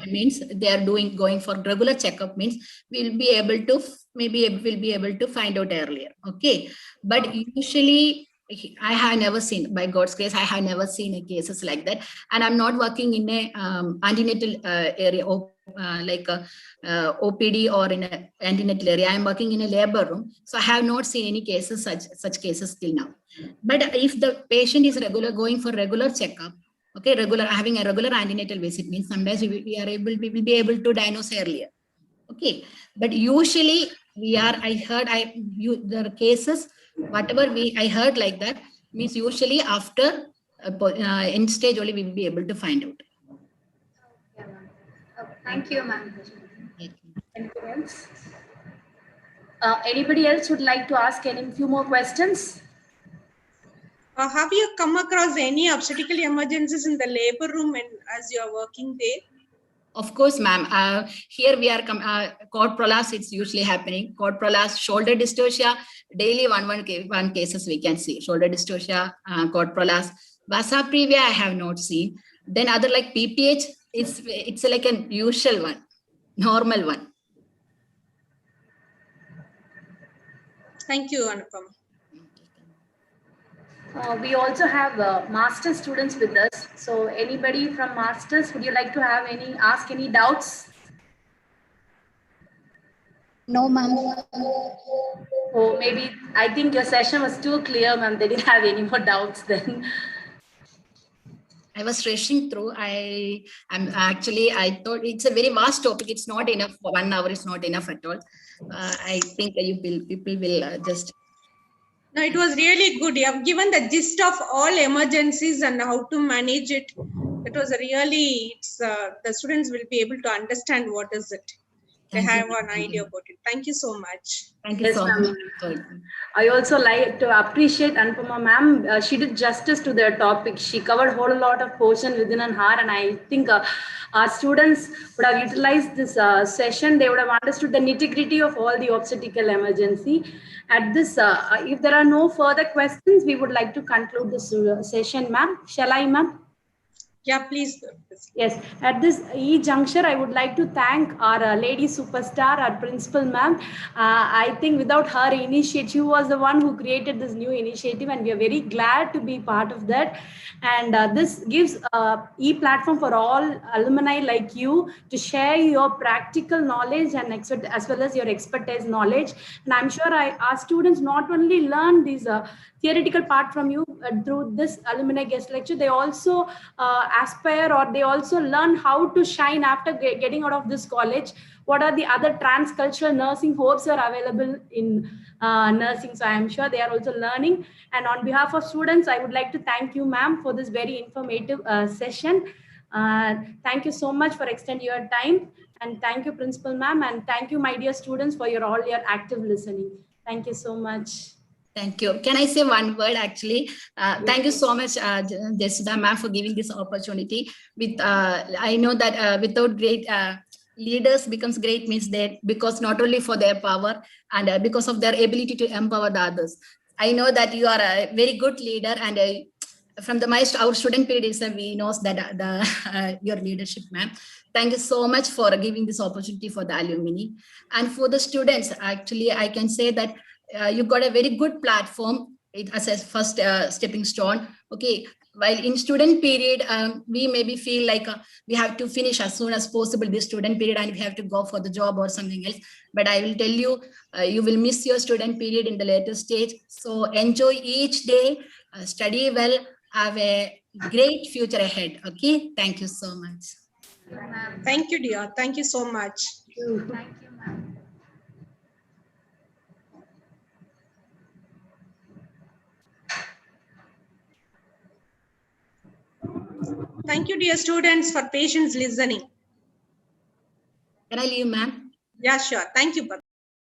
means they are going for regular checkup, means we'll be able to find out earlier. Okay, but usually I have never seen, by God's grace, I have never seen cases like that. And I'm not working in a antenatal area, like a OPD or in an antenatal area. I'm working in a labor room, so I have not seen any cases such cases till now. But if the patient is going for regular checkup, okay, having a regular antenatal visit, means sometimes we will be able to diagnose earlier. Okay, but usually there are cases, whatever I heard like that means usually after end stage only we will be able to find out. Okay, ma'am. Thank you, ma'am. Anything else? Anybody else would like to ask any few more questions? Have you come across any obstetrical emergencies in the labor room and as you are working there? Of course, ma'am. Here we are cord prolapse. It's usually happening. Cord prolapse, shoulder dystocia. Daily one cases we can see. Shoulder dystocia, cord prolapse. Vasa previa I have not seen. Then other like PPH, it's like a usual one, normal one. Thank you, Anupama. We also have master students with us. So anybody from masters, would you like to ask any doubts? No, ma'am. Oh, maybe I think your session was too clear, ma'am. They didn't have any more doubts then. I was rushing through. I thought it's a very vast topic. It's not enough. 1 hour is not enough at all. I think people will just. No, it was really good. You have given the gist of all emergencies and how to manage it. It was really, the students will be able to understand what is it. They have an idea about it. Thank you so much. Thank you Yes, so ma'am. much. I also like to appreciate Anupama ma'am. She did justice to their topic. She covered a whole lot of portion within an hour, and I think our students would have utilized this session. They would have understood the nitty-gritty of all the obstetrical emergency. At this, if there are no further questions, we would like to conclude this session, ma'am. Shall I, ma'am? Yeah, please. Yes, at this juncture, I would like to thank our lady superstar, our principal ma'am. I think without her initiative, she was the one who created this new initiative, and we are very glad to be part of that. And this gives e-platform for all alumni like you to share your practical knowledge and as well as your expertise knowledge. And I'm sure our students not only learn these theoretical part from you through this alumni guest lecture, they also aspire, or they also learn how to shine after getting out of this college. What are the other transcultural nursing hopes are available in nursing? So I am sure they are also learning. And on behalf of students, I would like to thank you, ma'am, for this very informative session. Thank you so much for extending your time. And thank you, principal ma'am. And thank you, my dear students, for all your active listening. Thank you so much. Thank you. Can I say one word actually? Thank you so much, Jesudha ma'am, for giving this opportunity. I know that without great leaders becomes great means that because not only for their power and because of their ability to empower the others. I know that you are a very good leader, and from our student period, we knows that your leadership, ma'am. Thank you so much for giving this opportunity for the alumni. And for the students, actually, I can say that you got a very good platform as a first stepping stone. Okay, while in student period, we maybe feel like we have to finish as soon as possible this student period and we have to go for the job or something else. But I will tell you, you will miss your student period in the later stage. So enjoy each day, study well, have a great future ahead. Okay, thank you so much. Thank you, dear. Thank you so much. Thank you, ma'am. Thank you, dear students, for patience listening. Can I leave, ma'am? Yeah, sure. Thank you.